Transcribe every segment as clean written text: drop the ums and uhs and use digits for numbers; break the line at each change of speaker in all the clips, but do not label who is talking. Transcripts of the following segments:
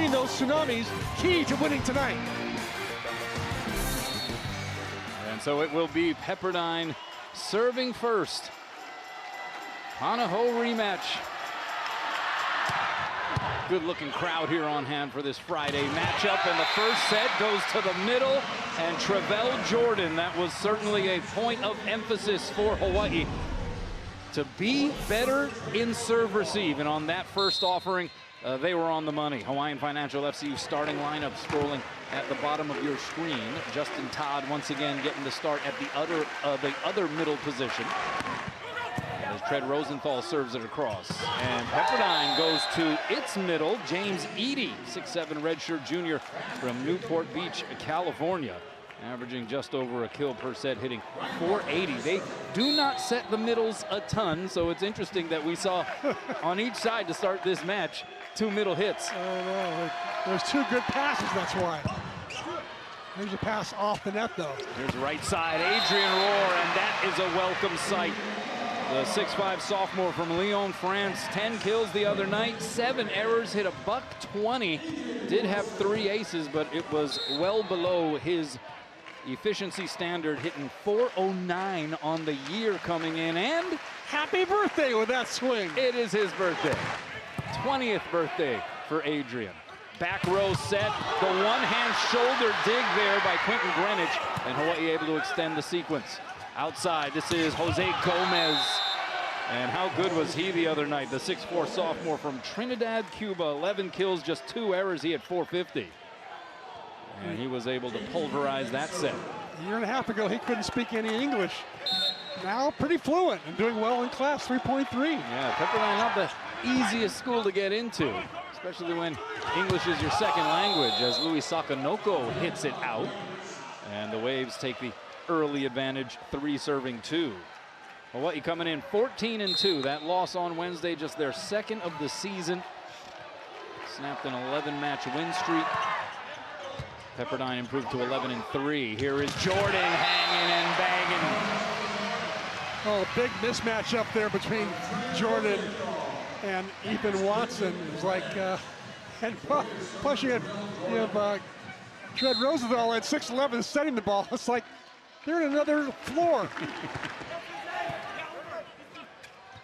creating those tsunamis, key to winning tonight.
And so it will be Pepperdine serving first. Hanaho rematch. Good looking crowd here on hand for this Friday matchup, and the first set goes to the middle, and Travell Jordan, that was certainly a point of emphasis for Hawaii to be better in serve receive, and on that first offering they were on the money. Hawaiian Financial FCU starting lineup scrolling at the bottom of your screen. Justin Todd once again getting the start at the other middle position. As Tread Rosenthal serves it across. And Pepperdine goes to its middle. James Eady, 6'7" redshirt junior from Newport Beach, California. Averaging just over a kill per set, hitting .480. They do not set the middles a ton, so it's interesting that we saw on each side to start this match 2 middle hits.
Oh, no. There's 2 good passes, that's why. There's a pass off the net, though.
Here's right side, Adrian Rohr, and that is a welcome sight. The 6'5" sophomore from Lyon, France, 10 kills the other night, 7 errors, hit a .120. Did have 3 aces, but it was well below his efficiency standard, hitting .409 on the year coming in. And
happy birthday with that swing.
It is his birthday. 20th birthday for Adrian. Back row set, the one-hand shoulder dig there by Quentin Greenwich, and Hawaii able to extend the sequence. Outside, this is Jose Gomez. And how good was he the other night? The 6'4" sophomore from Trinidad, Cuba. 11 kills, just 2 errors. He had .450. And he was able to pulverize that set.
A year and a half ago, he couldn't speak any English. Now pretty fluent and doing well in class, 3.3.
Yeah, Pepperdine not the easiest school to get into, especially when English is your second language, as Louis Sakanoko hits it out. And the Waves take the early advantage, 3 serving 2. Hawaii coming in 14-2. That loss on Wednesday, just their 2nd of the season. Snapped an 11-match win streak. Pepperdine improved to 11-3. Here is Jordan hanging and banging.
Oh, big mismatch up there between Jordan and Ethan Watson. It was like, and plus you have Tread Rosenthal at 6'11" setting the ball. It's like they're in another floor.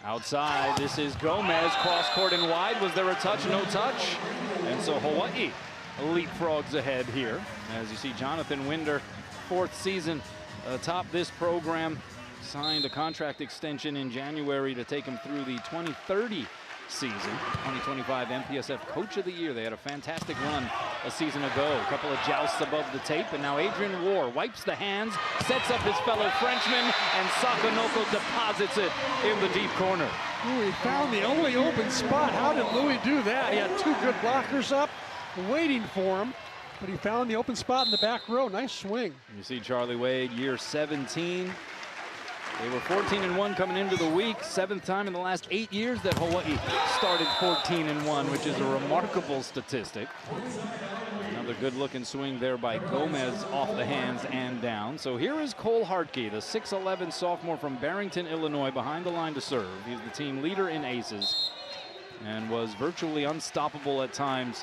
Outside, this is Gomez, cross court and wide. Was there a touch? No touch. And so Hawaii leapfrogs ahead here. As you see, Jonathan Winder, 4th season atop this program, signed a contract extension in January to take him through the 2030 season. 2025 MPSF Coach of the Year. They had a fantastic run a season ago. A couple of jousts above the tape, and now Adrian Rohr wipes the hands, sets up his fellow Frenchman, and Sakanoko deposits it in the deep corner.
Ooh, he found the only open spot. How did Louis do that? He had 2 good blockers up, waiting for him, but he found the open spot in the back row. Nice swing.
You see Charlie Wade, year 17. They were 14-1 coming into the week. 7th time in the last 8 years that Hawaii started 14-1, which is a remarkable statistic. Another good-looking swing there by Gomez off the hands and down. So here is Cole Hartke, the 6'11" sophomore from Barrington, Illinois, behind the line to serve. He's the team leader in aces and was virtually unstoppable at times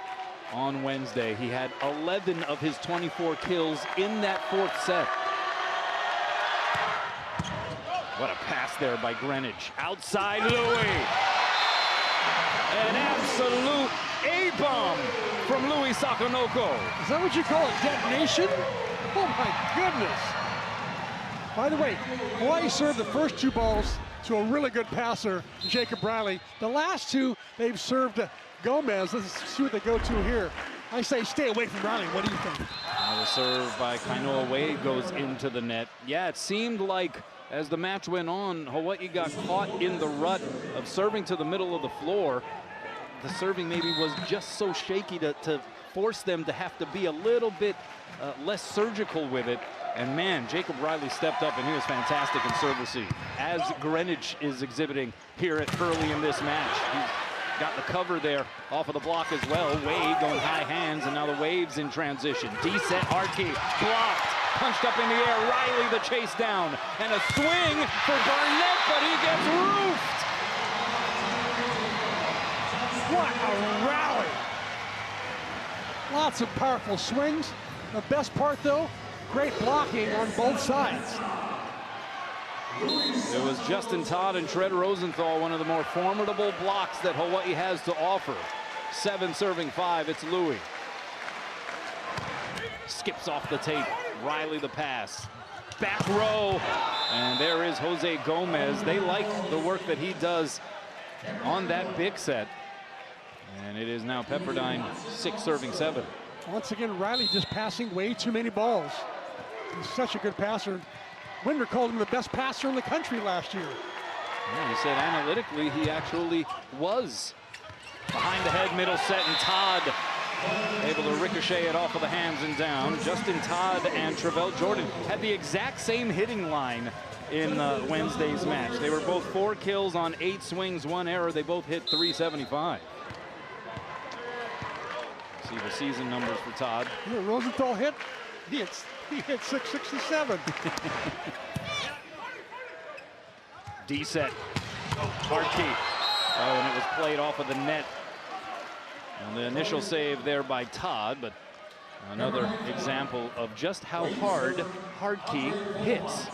on Wednesday. He had 11 of his 24 kills in that 4th set. What a pass there by Greenwich. Outside Louis. An absolute A-bomb from Louis Sakanoko.
Is that what you call a detonation? Oh my goodness. By the way, Hawaii served the first 2 balls to a really good passer, Jacob Riley. The last 2, they've served Gomez. Let's see what they go to here. I say stay away from Riley. What do you think?
The serve by Kainoa Wade goes into the net. Yeah, it seemed like as the match went on, Hawaii got caught in the rut of serving to the middle of the floor. The serving maybe was just so shaky to force them to have to be a little bit less surgical with it. And man, Jacob Riley stepped up and he was fantastic in serve receive, as Greenwich is exhibiting here early in this match. He's got the cover there off of the block as well. Wade going high hands, and now the Waves in transition. D-set Hartke blocked. Punched up in the air, Riley the chase down, and a swing for Barnett, but he gets roofed.
What a rally. Lots of powerful swings. The best part, though, great blocking on both sides.
It was Justin Todd and Tread Rosenthal, one of the more formidable blocks that Hawaii has to offer. 7 serving 5, it's Louis. Skips off the tape, Riley the pass. Back row, and there is Jose Gomez. They like the work that he does on that big set. And it is now Pepperdine 6 serving 7.
Once again, Riley just passing way too many balls. He's such a good passer. Winder called him the best passer in the country last year.
Yeah, he said analytically he actually was. Behind the head, middle set, and Todd able to ricochet it off of the hands and down. Justin Todd and Travell Jordan had the exact same hitting line in Wednesday's match. They were both 4 kills on 8 swings, 1 error. They both hit .375. See the season numbers for Todd.
Yeah, Rosenthal hit. He hit 667.
D set. Hard key. Oh, and it was played off of the net. And the initial save there by Todd, but another example of just how hard Hardkey hits.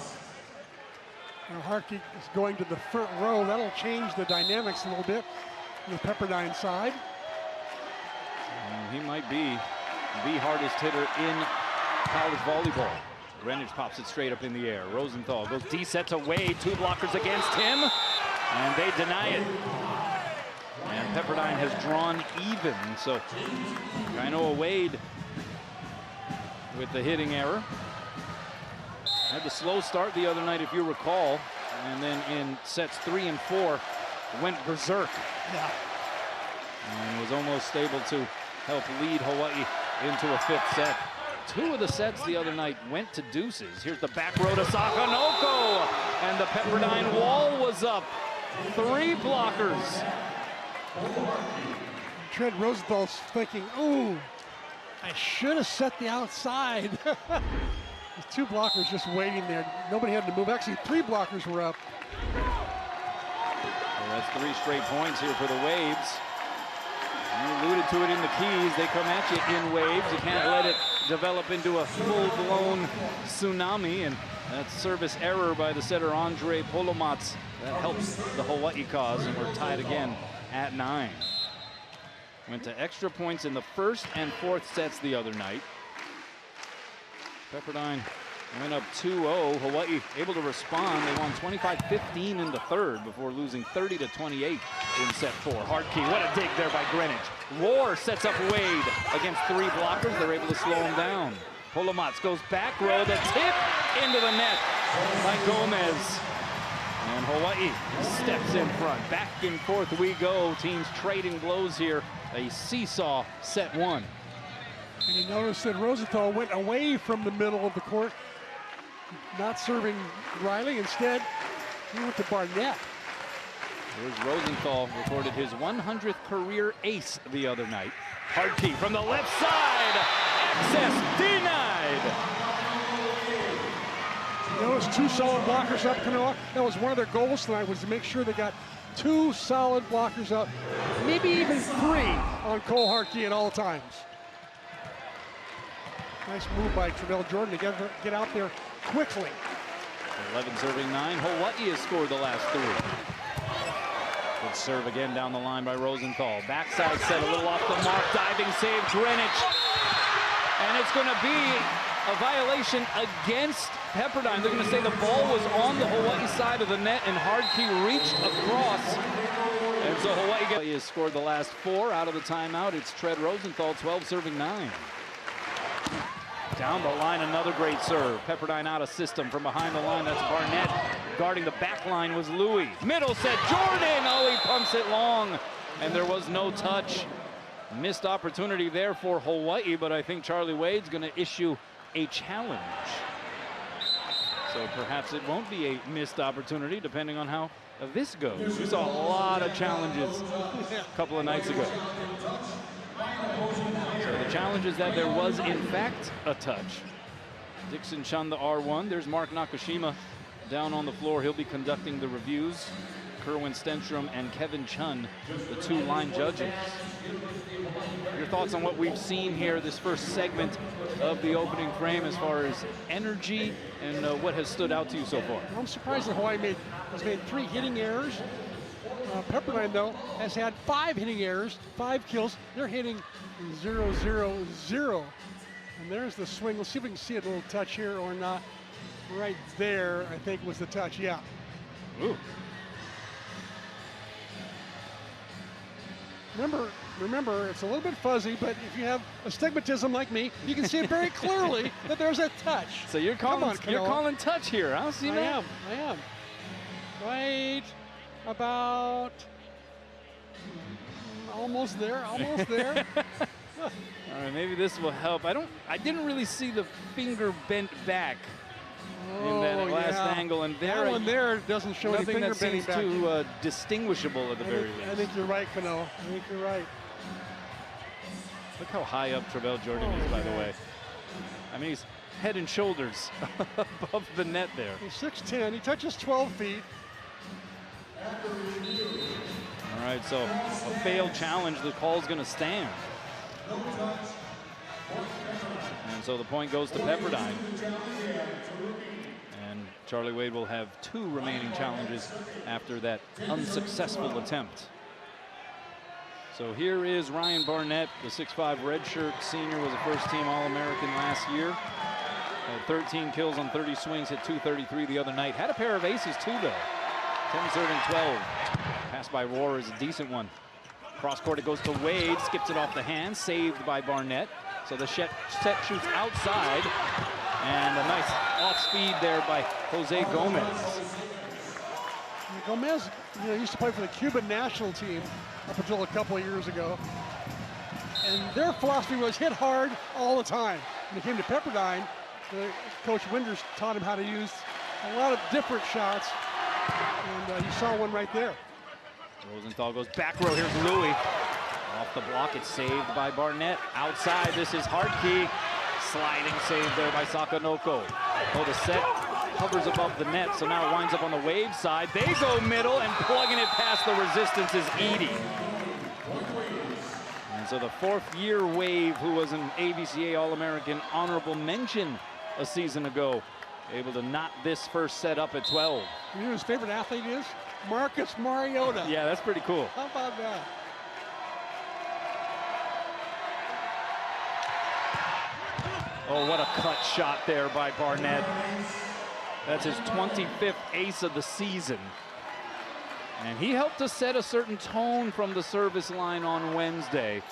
Now Hardkey is going to the front row. That'll change the dynamics a little bit on the Pepperdine side.
He might be the hardest hitter in college volleyball. Greenwich pops it straight up in the air. Rosenthal goes D sets away, 2 blockers against him, and they deny it. And Pepperdine has drawn even, so Kainoa Wade with the hitting error. Had the slow start the other night, if you recall, and then in sets 3 and 4 went berserk.
Yeah.
And was almost able to help lead Hawaii into a 5th set. 2 of the sets the other night went to deuces. Here's the back row to Sakanoko, and the Pepperdine wall was up. 3 blockers.
Tread Rosenthal's thinking, ooh, I should have set the outside. There's 2 blockers just waiting there. Nobody had to move. Actually, 3 blockers were up.
Well, that's 3 straight points here for the Waves. You alluded to it in the keys. They come at you in waves. You can't let it develop into a full-blown tsunami, and that service error by the setter Andre Polomats that helps the Hawaii cause, and we're tied again at 9. Went to extra points in the 1st and 4th sets the other night. Pepperdine went up 2-0. Hawaii able to respond. They won 25-15 in the 3rd before losing 30-28 in set 4. Hardkey, what a dig there by Greenwich. Roar sets up Wade against 3 blockers. They're able to slow him down. Polomats goes back row, the tip into the net by Gomez. And Hawaii steps in front. Back and forth we go. Teams trading blows here. A seesaw set 1.
And you notice that Rosenthal went away from the middle of the court, not serving Riley. Instead, he went to Barnett.
Here's Rosenthal, recorded his 100th career ace the other night. Hardkey from the left side. Access denied.
You notice 2 solid blockers up, Kanoa. That was one of their goals tonight, was to make sure they got 2 solid blockers up, maybe even 3 on Cole Hardkey at all times. Nice move by Travell Jordan to get out there quickly.
11 serving 9. Hawaii has scored the last 3. Good serve again down the line by Rosenthal. Backside set a little off the mark. Diving save, Greenwich. And it's going to be a violation against Pepperdine. They're going to say the ball was on the Hawaii side of the net and Hardkey reached across. And so Hawaii has scored the last 4 out of the timeout. It's Tread Rosenthal, 12 serving 9. Down the line, another great serve. Pepperdine out of system from behind the line. That's Barnett. Guarding the back line was Louis. Middle set, Jordan. Oh, he pumps it long. And there was no touch. Missed opportunity there for Hawaii, but I think Charlie Wade's going to issue a challenge. So perhaps it won't be a missed opportunity, depending on how this goes. We saw a lot of challenges a couple of nights ago. So the challenge is that there was, in fact, a touch. Dixon Chun, the R1. There's Mark Nakashima down on the floor. He'll be conducting the reviews. Kerwin Stenstrom and Kevin Chun, the two line judges. Your thoughts on what we've seen here, this first segment of the opening frame, as far as energy and what has stood out to you so far?
I'm surprised that Hawaii has made 3 hitting errors. Pepperdine, though, has had 5 hitting errors, 5 kills. They're hitting 0-0-0. And there's the swing. Let's see if we can see a little touch here or not. Right there, I think, was the touch. Yeah.
Ooh.
Remember, it's a little bit fuzzy, but if you have astigmatism like me, you can see it very clearly that there's a touch.
So you're calling touch here, huh? See,
I am. Right about almost there.
All right, maybe this will help. I didn't really see the finger bent back in that last angle, and
that one there doesn't show any finger
that
bending
seems
back.
too distinguishable at the very least.
I think you're right, Cano. I think you're right.
Look how high up Travell Jordan is, by the way. I mean, he's head and shoulders above the net there.
He's 6'10". He touches 12 feet.
All right, so a failed challenge. The call's going to stand. And so the point goes to Pepperdine. And Charlie Wade will have 2 remaining challenges after that unsuccessful attempt. So here is Ryan Barnett, the 6'5" redshirt senior, was a first-team All-American last year. Had 13 kills on 30 swings, hit .233 the other night. Had a pair of aces too, though. 10 serving 12. Pass by Rohr is a decent one. Cross court, it goes to Wade, skips it off the hand, saved by Barnett. So the set shoots outside, and a nice off-speed there by Jose Gomez.
Gomez, used to play for the Cuban national team up until a couple of years ago. And their philosophy was hit hard all the time. When he came to Pepperdine, Coach Winders taught him how to use a lot of different shots. And you saw one right there.
Rosenthal goes back row. Here's Louis. Off the block, it's saved by Barnett. Outside, this is Hartke. Sliding save there by Sakanoko. Oh, the set hovers above the net, so now it winds up on the Wave side. They go middle, and plugging it past the resistance is Edie. And so the 4th-year Wave, who was an ABCA All-American honorable mention a season ago, able to knot this first set up at 12.
You know who his favorite athlete is? Marcus Mariota.
Yeah, that's pretty cool.
How about that?
Oh, what a cut shot there by Barnett. That's his 25th ace of the season. And he helped to set a certain tone from the service line on Wednesday.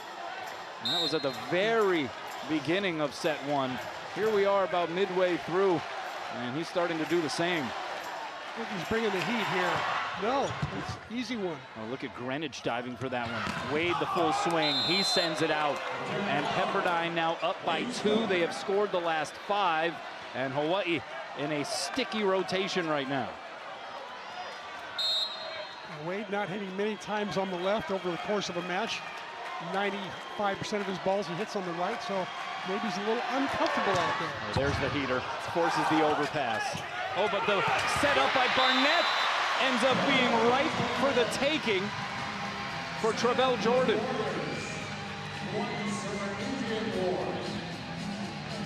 And that was at the very beginning of set 1. Here we are about midway through, and he's starting to do the same.
I think he's bringing the heat here. No, it's an easy one.
Oh, look at Greenwich diving for that one. Wade the full swing. He sends it out. And Pepperdine now up by 2. They have scored the last 5. And Hawaii in a sticky rotation right now.
Wade not hitting many times on the left over the course of a match. 95% of his balls he hits on the right, so maybe he's a little uncomfortable out there.
Oh, there's the heater. Forces the overpass. Oh, but the setup by Barnett ends up being ripe for the taking for Travell Jordan.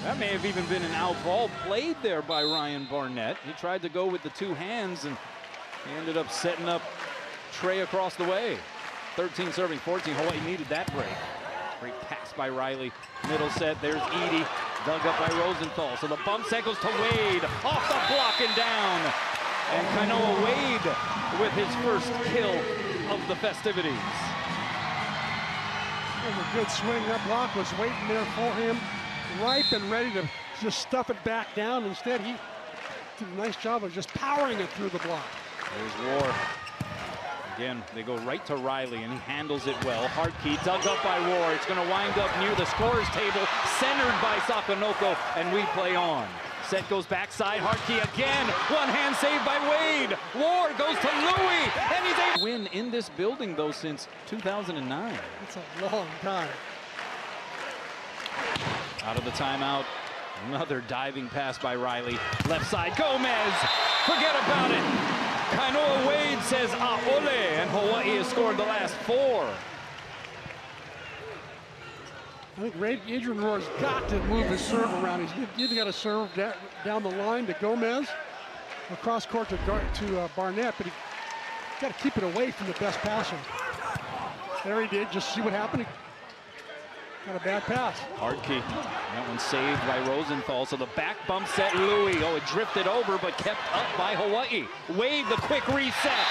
That may have even been an out ball played there by Ryan Barnett. He tried to go with the 2 hands, and he ended up setting up Trey across the way. 13 serving 14. Hawaii needed that break. Great pass by Riley. Middle set. There's Edie. Dug up by Rosenthal. So the bump set goes to Wade. Off the block and down. And Kainoa Wade with his first kill of the festivities.
It was a good swing. That block was waiting there for him, ripe and ready to just stuff it back down. Instead, he did a nice job of just powering it through the block.
There's Rohr. Again, they go right to Riley, and he handles it well. Hartke dug up by Rohr. It's going to wind up near the scorer's table, centered by Sakanoko, and we play on. Set goes backside. Hartke again. One hand save by Wade. Rohr goes to Louis, and he's able to win in this building, though, since 2009.
It's a long time.
Out of the timeout. Another diving pass by Riley. Left side, Gomez. Forget about it. Kainoa Wade says "Aole," and Hawaii has scored the last 4.
I think Adrian Rohr's got to move his serve around. He's either got to serve down the line to Gomez, across court to Barnett, but he got to keep it away from the best passer. There he did. Just see what happened. Got a bad pass.
Hardkey. That one saved by Rosenthal. So the back bump set Louis. Oh, it drifted over, but kept up by Hawaii. Wade, the quick reset.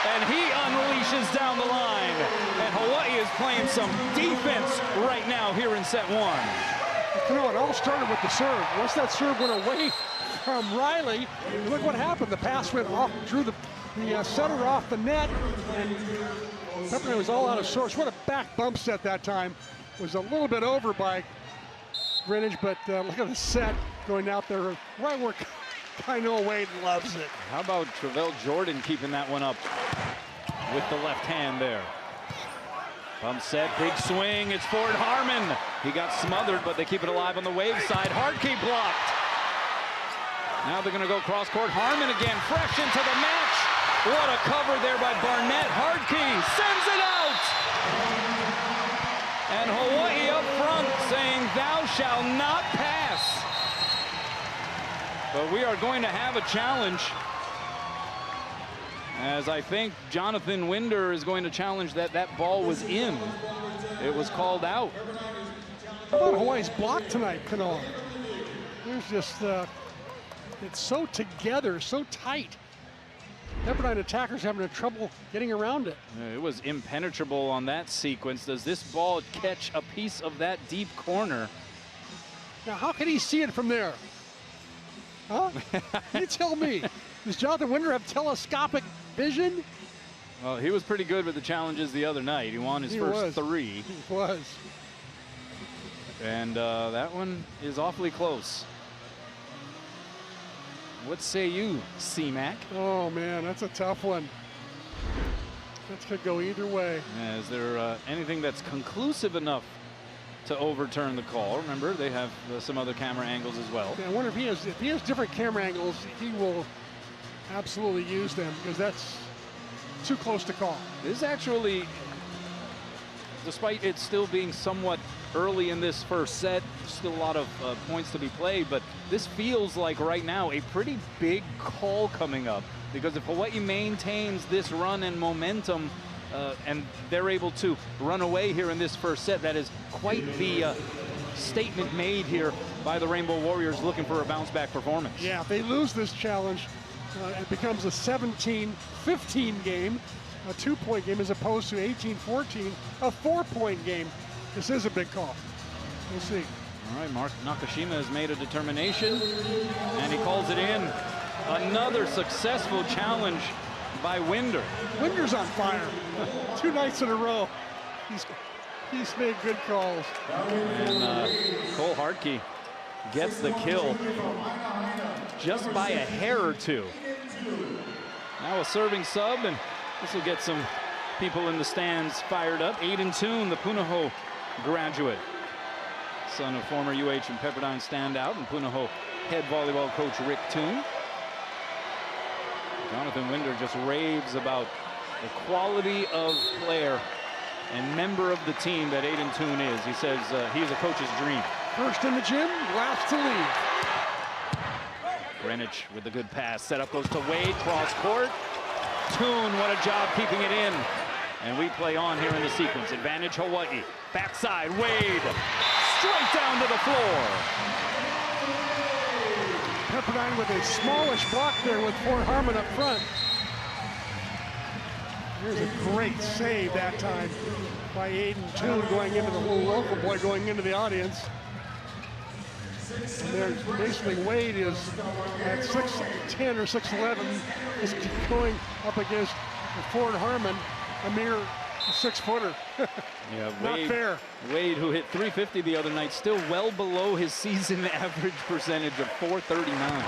And he unleashes down the line. And Hawaii is playing some defense right now here in set 1.
You know, it all started with the serve. Once that serve went away from Riley, look what happened. The pass went off, drew the setter off the net, and Pepperdine was all out of sorts. What a back bump set that time. Was a little bit over by Greenwich, but look at the set going out there right where Kainoa Wade loves it.
How about Travell Jordan keeping that one up with the left hand there? Bump set, big swing, it's Ford Harmon. He got smothered, but they keep it alive on the Wave side. Hardkey blocked. Now they're gonna go cross court. Harmon again, fresh into the match. What a cover there by Barnett. Hardkey sends it out. And Hawaii up front saying, "Thou shalt not pass." But we are going to have a challenge, as I think Jonathan Winder is going to challenge that ball was in. It was called out.
How about Hawaii's block tonight, Kanoa? There's just, it's so together, so tight. Pepperdine attackers having trouble getting around it.
It was impenetrable on that sequence. Does this ball catch a piece of that deep corner?
Now, how can he see it from there? Huh? You tell me. Does Jonathan Winder have telescopic vision?
Well, he was pretty good with the challenges the other night. He won his first 3.
He was.
And that one is awfully close. What say you, C-Mac?
Oh, man, that's a tough one. That could go either way.
Is there anything that's conclusive enough to overturn the call? Remember, they have some other camera angles as well.
Yeah, I wonder if he has different camera angles, he will absolutely use them, because that's too close to call.
This actually, despite it still being somewhat early in this first set, still a lot of points to be played, but this feels like right now a pretty big call coming up, because if Hawaii maintains this run and momentum and they're able to run away here in this first set, that is quite the statement made here by the Rainbow Warriors looking for a bounce back performance.
Yeah, if they lose this challenge, it becomes a 17-15 game, a 2-point game, as opposed to 18-14, a 4-point game. This is a big call. We'll see.
All right, Mark Nakashima has made a determination, and he calls it in. Another successful challenge by Winder.
Winder's on fire. 2 nights in a row. He's made good calls.
And Cole Hardkey gets the kill just by a hair or 2. Now a serving sub, and this will get some people in the stands fired up. Aiden Toon, the Punahou graduate, son of former UH and Pepperdine standout and Punahou head volleyball coach Rick Toon. Jonathan Winder just raves about the quality of player and member of the team that Aiden Toon is. He says he's a coach's dream.
First in the gym, last to leave.
Greenwich with a good pass. Setup goes to Wade, cross court. Toon, what a job keeping it in. And we play on here in the sequence. Advantage Hawaii. Backside, Wade. Straight down to the floor.
Pepperdine with a smallish block there with Fort Harmon up front. Here's a great save that time by Aiden Toon, going into the little local boy going into the audience. And there's basically Wade is at 6'10" or 6'11", is going up against Fort Harmon, a mere 6-footer.
Yeah,
Not fair.
Wade, who hit .350 the other night, still well below his season average percentage of .439.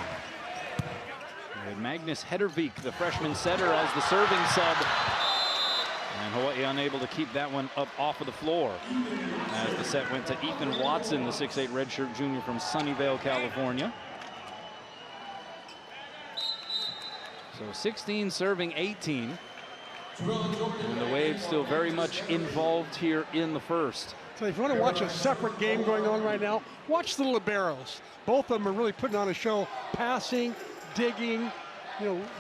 And Magnus Hedervik, the freshman setter, as the serving sub. And Hawaii unable to keep that one up off of the floor, as the set went to Ethan Watson, the 6'8" redshirt junior from Sunnyvale, California. So 16 serving 18. And the Waves still very much involved here in the first.
So if you want to watch a separate game going on right now, watch the liberos. Both of them are really putting on a show, passing, digging,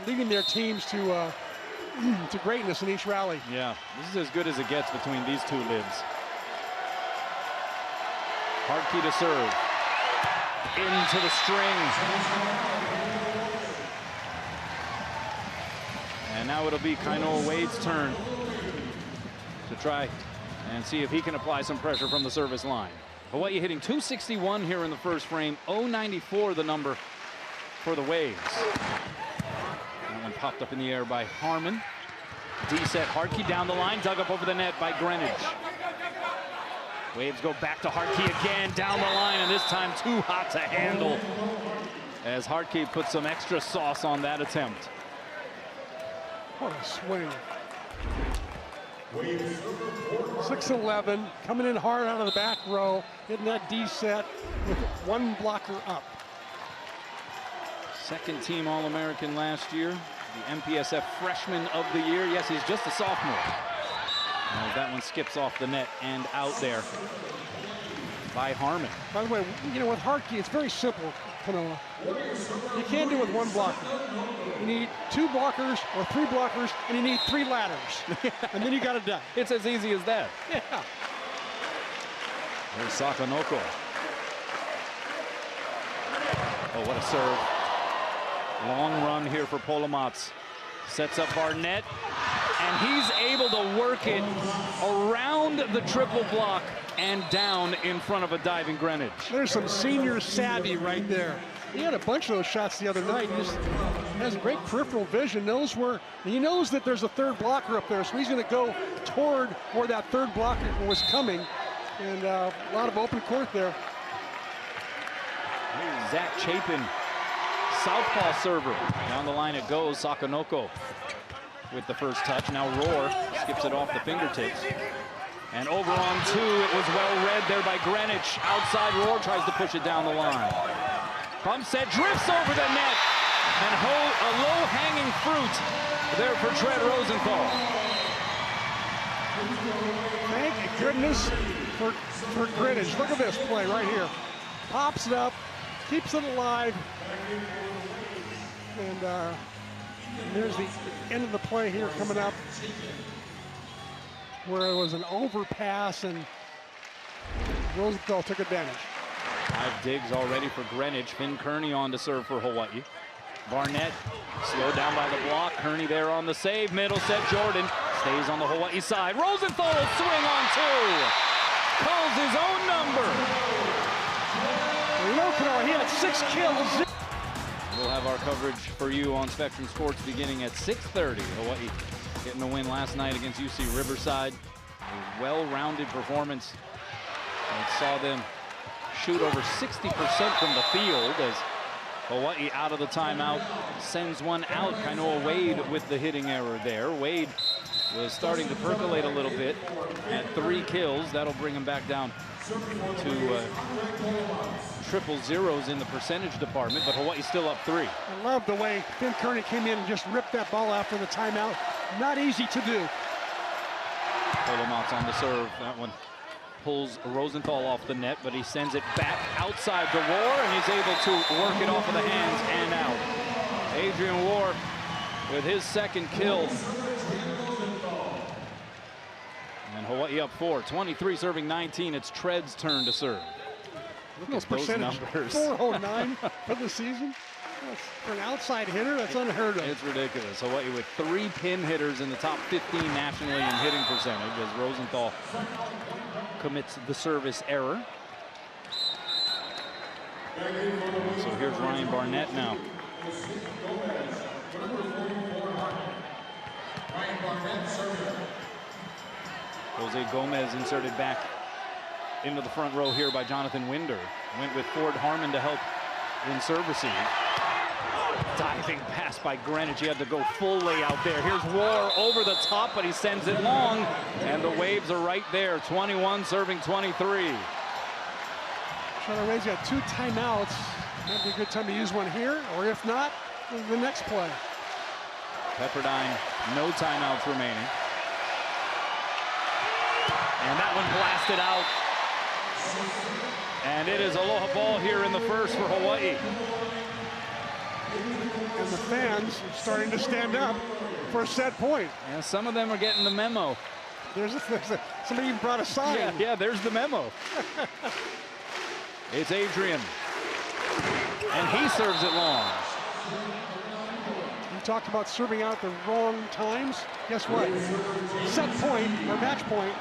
leading their teams to greatness in each rally.
Yeah, this is as good as it gets between these two libs. Hartke to serve. Into the string. And now it'll be Kainoa Wade's turn to try and see if he can apply some pressure from the service line. Hawaii hitting 261 here in the first frame. 094 the number for the Waves. That one popped up in the air by Harmon. D-set Hartke down the line, dug up over the net by Greenwich. Waves go back to Hartke again, down the line, and this time too hot to handle as Hartke put some extra sauce on that attempt.
What a swing. 6-11, coming in hard out of the back row, hitting that D set with one blocker up.
Second team All-American last year, the MPSF Freshman of the Year. Yes, he's just a sophomore. As that one skips off the net and out there by Harmon.
By the way, with Hartke, it's very simple, Kanoa. You can't do it with one blocker. You need 2 blockers or 3 blockers, and you need 3 ladders. And then you got it done.
It's as easy as that.
Yeah.
There's Sakanoko. Oh, what a serve. Long run here for Polomats. Sets up Barnett, and he's able to work it around the triple block and down in front of a diving Greenwich.
There's some senior savvy right there. He had a bunch of those shots the other night. He just has great peripheral vision, he knows that there's a third blocker up there, so he's going to go toward where that third blocker was coming. And a lot of open court there.
Here's Zach Chapin, southpaw server. Down the line it goes. Sakanoko with the first touch. Now Rohr skips it off the fingertips. And over on 2, it was well read there by Greenwich. Outside, Rohr tries to push it down the line. Bump set, drifts over the net. And a low-hanging fruit there for Tread Rosenthal.
Thank goodness for Greenwich. Look at this play right here. Pops it up, keeps it alive. And there's the end of the play here coming up, where it was an overpass and Rosenthal took advantage.
5 digs already for Greenwich. Finn Kearney on to serve for Hawaii. Barnett slowed down by the block. Kearney there on the save. Middle set, Jordan stays on the Hawaii side. Rosenthal will swing on 2. Calls his own number.
He had 6 kills.
We'll have our coverage for you on Spectrum Sports beginning at 6:30. Hawaii getting the win last night against UC Riverside. A well-rounded performance. And saw them shoot over 60% from the field as Hawaii out of the timeout sends one out. Kainoa Wade with the hitting error there. Wade was starting to percolate a little bit at 3 kills. That'll bring him back down to triple zeros in the percentage department, but Hawaii's still up 3.
I love the way Finn Kearney came in and just ripped that ball after the timeout. Not easy to do.
Polomats on the serve. That one pulls Rosenthal off the net, but he sends it back outside to Rohr, and he's able to work it off of the hands and out. Adrian Rohr with his second kill. And Hawaii up 4. 23 serving 19. It's Tread's turn to serve. Look at those numbers.
409 for the season. For an outside hitter, that's unheard of.
It's ridiculous. Hawaii with 3 pin hitters in the top 15 nationally in hitting percentage as Rosenthal commits the service error. So here's Ryan Barnett now. Jose Gomez inserted back into the front row here by Jonathan Winder. Went with Ford Harmon to help in serve receive. Diving pass by Greenwich. He had to go full layout there. Here's Rohr over the top, but he sends it long. And the Waves are right there. 21 serving 23.
Charlie Ray's got 2 timeouts. Might be a good time to use one here, or if not, the next play.
Pepperdine, no timeouts remaining. And that one blasted out. And it is aloha ball here in the first for Hawaii.
And the fans are starting to stand up for a set point.
And some of them are getting the memo.
Somebody even brought a sign.
Yeah, there's the memo. It's Adrian. And he serves it long.
You talked about serving out at the wrong times. Guess what? Set point or match point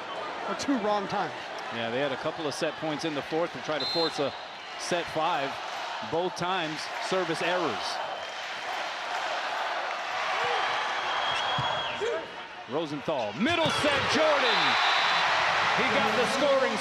are 2 wrong times.
Yeah, they had a couple of set points in the fourth to try to force a set 5. Both times, service errors. Rosenthal, middle set, Jordan. He got the scoring